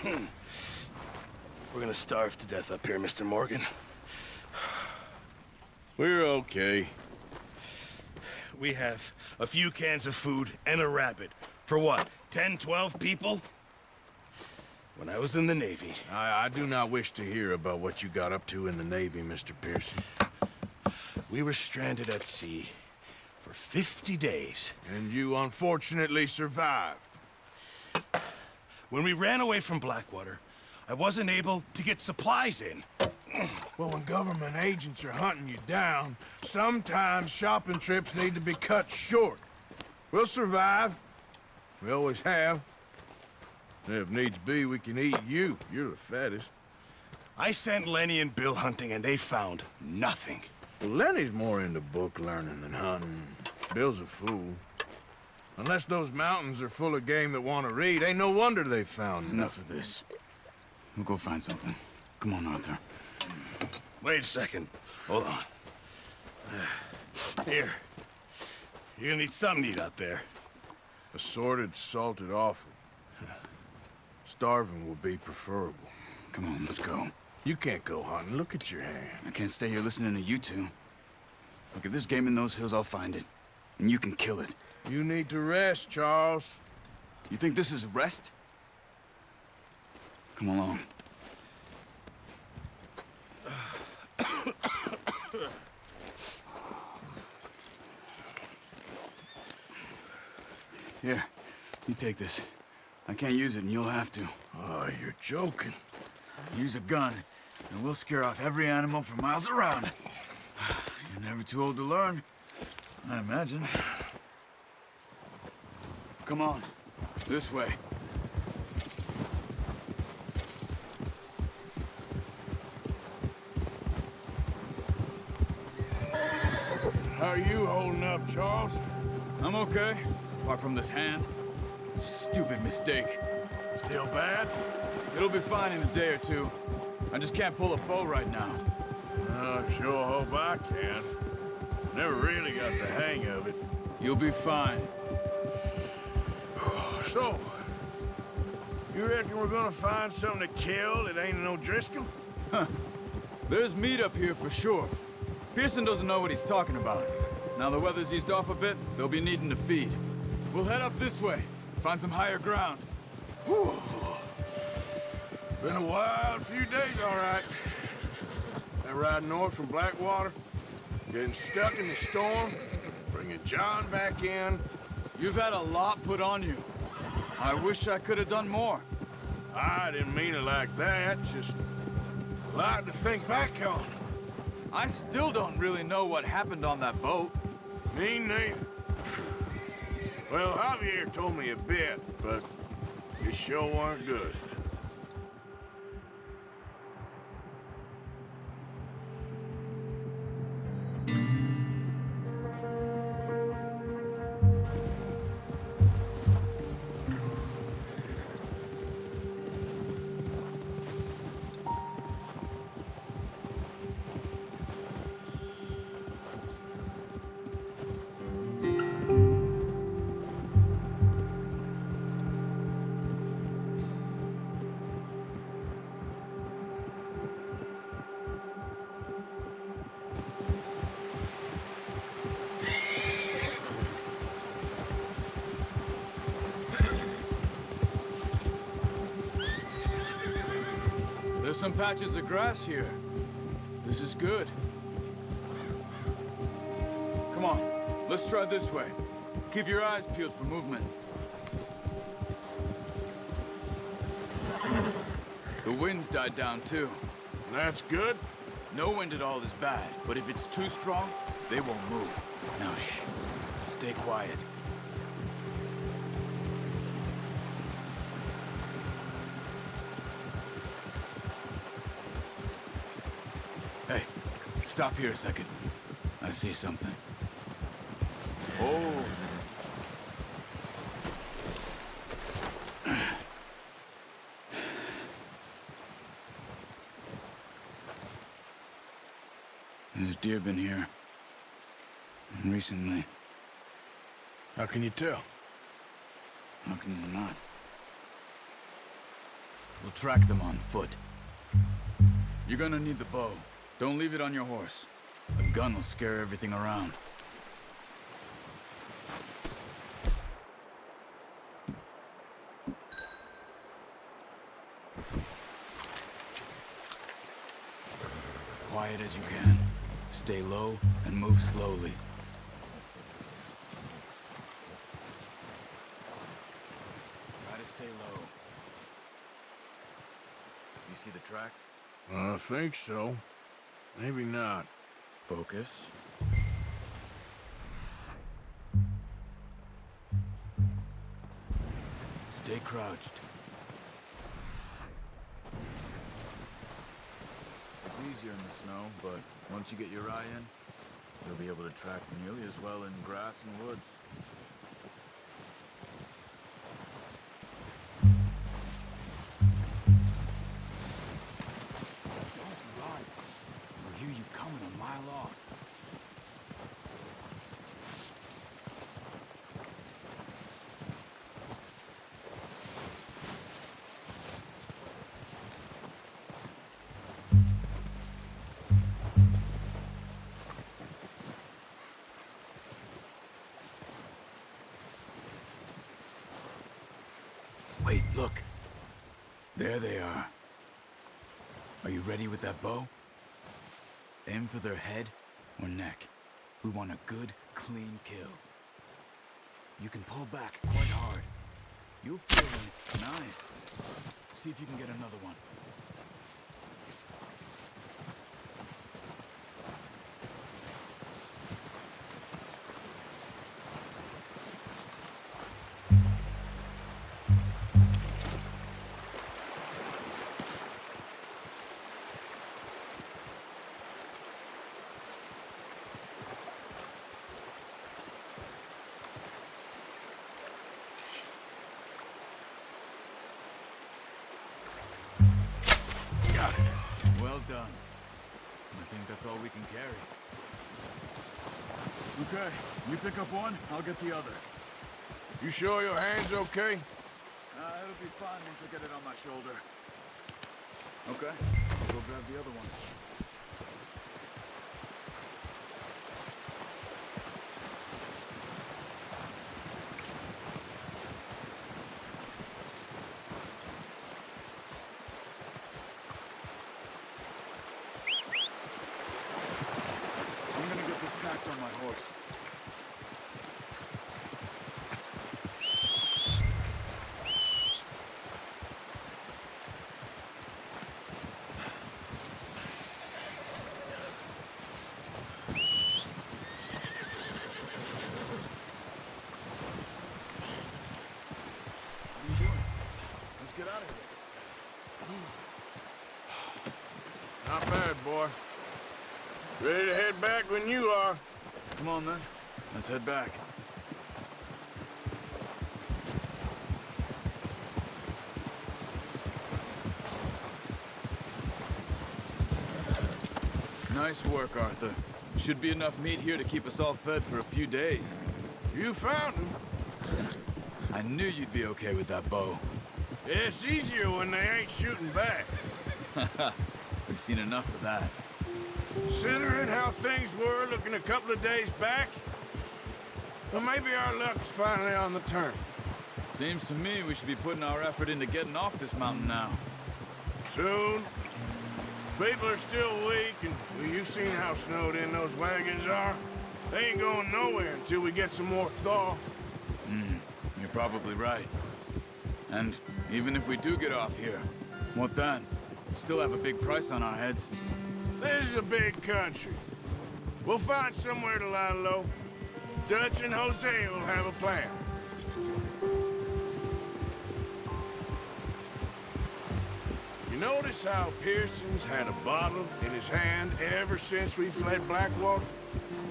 We're gonna starve to death up here, Mr. Morgan. We're okay. We have a few cans of food and a rabbit. For what, 10, 12 people? When I was in the Navy... I do not wish to hear about what you got up to in the Navy, Mr. Pearson. We were stranded at sea for 50 days. And you unfortunately survived. When we ran away from Blackwater, I wasn't able to get supplies in. Well, when government agents are hunting you down, sometimes shopping trips need to be cut short. We'll survive. We always have. If needs be, we can eat you. You're the fattest. I sent Lenny and Bill hunting, and they found nothing. Well, Lenny's more into book learning than hunting. Bill's a fool. Unless those mountains are full of game that want to read, ain't no wonder they found Enough of this. We'll go find something. Come on, Arthur. Wait a second. Hold on. Here. You're gonna need something to eat out there. Assorted, salted offal. Starving will be preferable. Come on, let's go. You can't go hunting. Look at your hand. I can't stay here listening to you two. Look, if there's game in those hills, I'll find it. And you can kill it. You need to rest, Charles. You think this is rest? Come along. Here, you take this. I can't use it, and you'll have to. Oh, you're joking. Use a gun, and we'll scare off every animal for miles around. You're never too old to learn, I imagine. Come on, this way. How are you holding up, Charles? I'm okay, apart from this hand. Stupid mistake. Still bad? It'll be fine in a day or two. I just can't pull a bow right now. I sure hope I can. Never really got the hang of it. You'll be fine. So, you reckon we're gonna find something to kill that ain't no Driscoll? There's meat up here for sure. Pearson doesn't know what he's talking about. Now the weather's eased off a bit, they'll be needing to feed. We'll head up this way, find some higher ground. Whew. Been a wild few days, all right. That ride north from Blackwater, getting stuck in the storm, bringing John back in. You've had a lot put on you. I wish I could have done more. I didn't mean it like that, just a lot to think back on. I still don't really know what happened on that boat. Me neither. Well, Javier told me a bit, but it sure weren't good. There's some patches of grass here. This is good. Come on, let's try this way. Keep your eyes peeled for movement. The wind's died down too. That's good. No wind at all is bad, but if it's too strong, they won't move. Now shh, stay quiet. Hey, stop here a second. I see something. Oh. There's deer been here. Recently. How can you tell? How can you not? We'll track them on foot. You're gonna need the bow. Don't leave it on your horse. A gun will scare everything around. Quiet as you can. Stay low and move slowly. Try to stay low. You see the tracks? I think so. Maybe not. Focus. Stay crouched. It's easier in the snow, but once you get your eye in, you'll be able to track nearly as well in grass and woods. Don't run. We'll hear you coming a mile off. Wait, look. There they are. Are you ready with that bow? Aim for their head or neck. We want a good, clean kill. You can pull back quite hard. You'll feel it. Nice. See if you can get another one. Well done. I think that's all we can carry. Okay, you pick up one, I'll get the other. You sure your hand's okay? It'll be fine once I get it on my shoulder. Okay, I'll go grab the other one. I'm gonna get this packed on my horse. What are you doing? Let's get out of here. Not bad, boy. Ready to head back when you are. Come on, then. Let's head back. Nice work, Arthur. Should be enough meat here to keep us all fed for a few days. You found him. I knew you'd be okay with that bow. It's easier when they ain't shooting back. We've seen enough of that. Considering how things were looking a couple of days back, well, maybe our luck's finally on the turn. Seems to me we should be putting our effort into getting off this mountain now. Soon. People are still weak, and well, you've seen how snowed in those wagons are. They ain't going nowhere until we get some more thaw. You're probably right. And even if we do get off here, what then? We still have a big price on our heads. This is a big country. We'll find somewhere to lie low. Dutch and Jose will have a plan. You notice how Pearson's had a bottle in his hand ever since we fled Blackwater?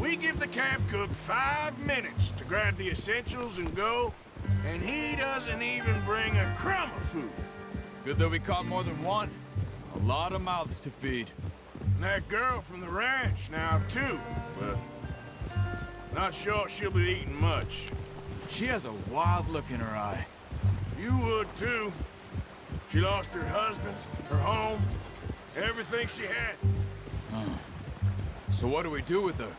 We give the camp cook 5 minutes to grab the essentials and go, and he doesn't even bring a crumb of food. Good that we caught more than one. A lot of mouths to feed. And that girl from the ranch now, too, but not sure she'll be eating much. She has a wild look in her eye. You would, too. She lost her husband, her home, everything she had. So what do we do with her?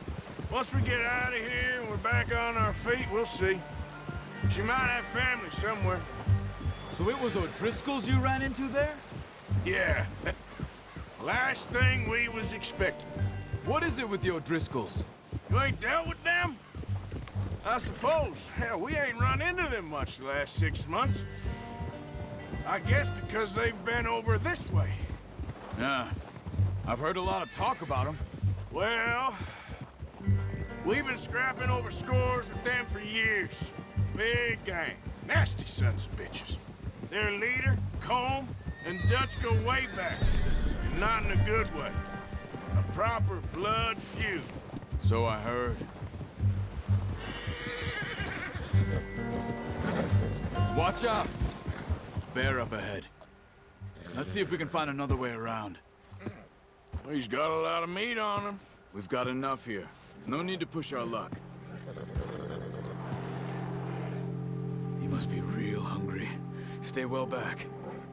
Once we get out of here and we're back on our feet, we'll see. She might have family somewhere. So it was O'Driscoll's you ran into there? Yeah. Last thing we was expecting. What is it with the O'Driscolls? You ain't dealt with them? I suppose. Hell, we ain't run into them much the last 6 months. I guess because they've been over this way. Yeah. I've heard a lot of talk about them. Well, we've been scrapping over scores with them for years. Big gang. Nasty sons of bitches. Their leader, Combe, and Dutch go way back. And not in a good way. A proper blood feud. So I heard. Watch out! Bear up ahead. Let's see if we can find another way around. Well, he's got a lot of meat on him. We've got enough here. No need to push our luck. He must be real hungry. Stay well back.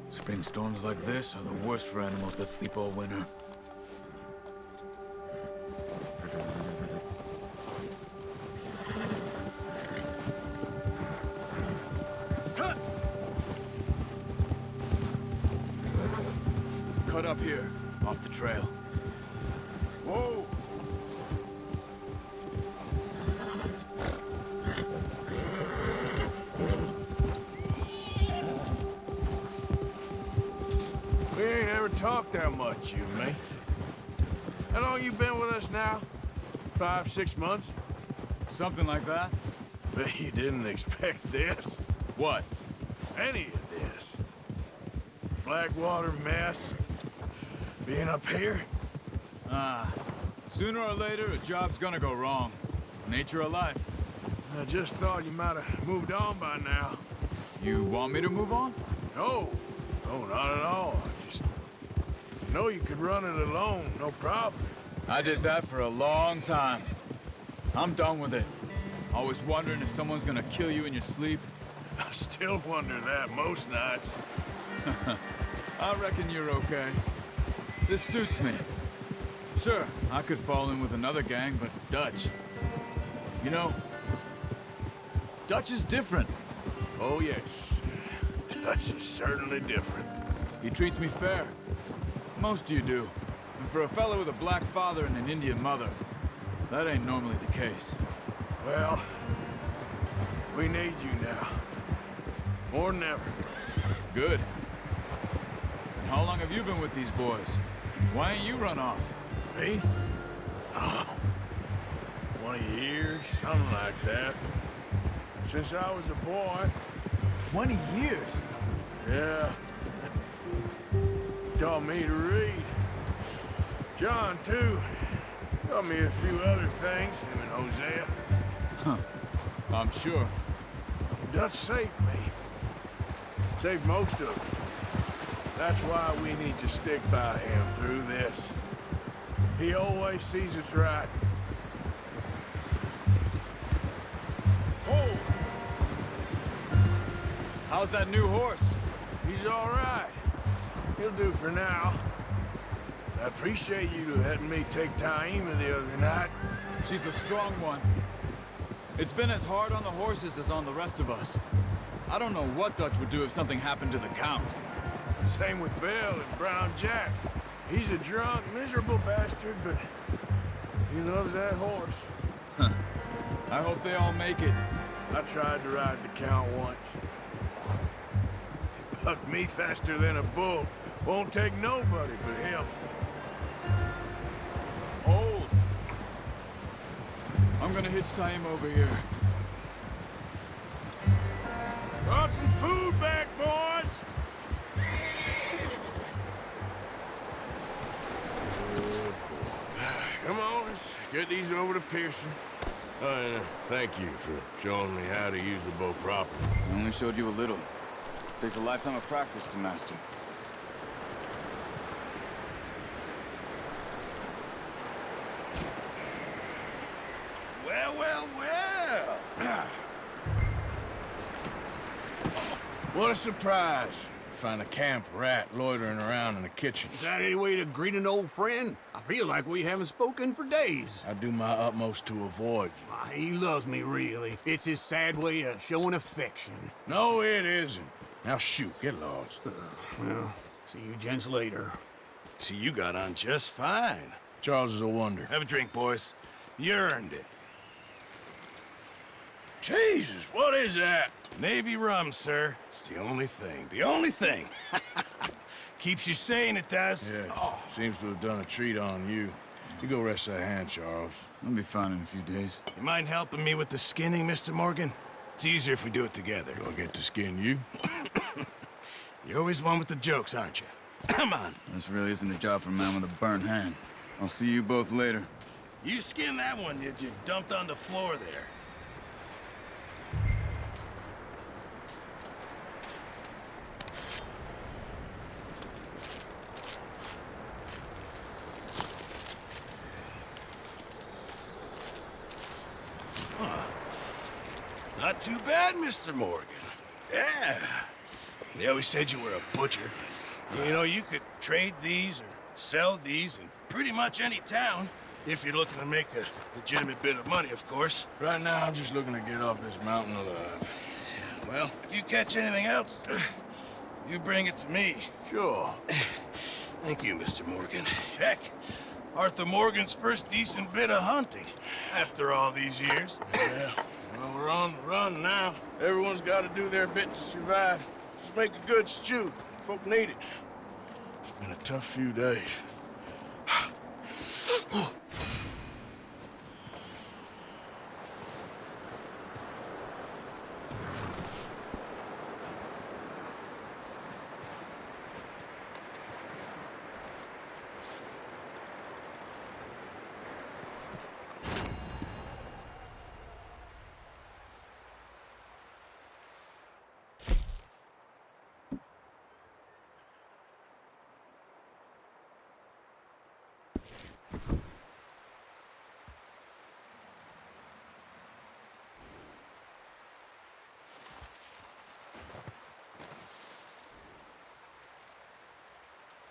Spring storms like this are the worst for animals that sleep all winter. Cut up here, off the trail. Whoa! We ain't ever talked that much, you and me. How long you been with us now? 5, 6 months? Something like that? Bet you didn't expect this. What? Any of this. Blackwater mess. Being up here? Sooner or later, a job's gonna go wrong. Nature of life. I just thought you might have moved on by now. You want me to move on? No. No, not at all. I just know you could run it alone, no problem. I did that for a long time. I'm done with it. Always wondering if someone's gonna kill you in your sleep. I still wonder that most nights. I reckon you're okay. This suits me. Sure, I could fall in with another gang, but Dutch... You know, Dutch is different. Oh, yes. Dutch is certainly different. He treats me fair. Most of you do. And for a fellow with a black father and an Indian mother, that ain't normally the case. Well, we need you now. More than ever. Good. And how long have you been with these boys? Why ain't you run off? Me? Oh, 20 years, something like that. Since I was a boy. 20 years? Yeah. Taught me to read. John, too. Taught me a few other things, him and Hosea. I'm sure. Dutch saved me. Saved most of us. That's why we need to stick by him through this. He always sees us right. Hold! How's that new horse? He's all right. He'll do for now. I appreciate you letting me take Taima the other night. She's a strong one. It's been as hard on the horses as on the rest of us. I don't know what Dutch would do if something happened to the Count. Same with Bill and Brown Jack. He's a drunk, miserable bastard, but he loves that horse. I hope they all make it. I tried to ride the Count once. He bucked me faster than a bull. Won't take nobody but him. Hold. I'm gonna hitch Taima over here. Brought some food back, boys! Come on, let's get these over to Pearson. And thank you for showing me how to use the bow properly. I only showed you a little. Takes a lifetime of practice to master. Well, well, well. What a surprise. find a camp rat loitering around in the kitchen. Is that any way to greet an old friend? I feel like we haven't spoken for days. I do my utmost to avoid you. Ah, he loves me, really. It's his sad way of showing affection. No, it isn't. Now shoot, get lost. Well, see you gents later. See, you got on just fine. Charles is a wonder. Have a drink, boys. You earned it. Jesus, what is that? Navy rum, sir. It's the only thing. The only thing. Keeps you sane, it does. Yes, seems to have done a treat on you. You go rest that hand, Charles. I'll be fine in a few days. You mind helping me with the skinning, Mr. Morgan? It's easier if we do it together. Do I get to skin you? You're always one with the jokes, aren't you? Come on. This really isn't a job for a man with a burnt hand. I'll see you both later. You skinned that one that you dumped on the floor there. Not too bad, Mr. Morgan. Yeah. They always said you were a butcher. You know, you could trade these or sell these in pretty much any town. If you're looking to make a legitimate bit of money, of course. Right now, I'm just looking to get off this mountain alive. Well, if you catch anything else, you bring it to me. Sure. Thank you, Mr. Morgan. Heck, Arthur Morgan's first decent bit of hunting after all these years. Yeah. Well, we're on the run now. Everyone's got to do their bit to survive. Just make a good stew. Folk need it. It's been a tough few days.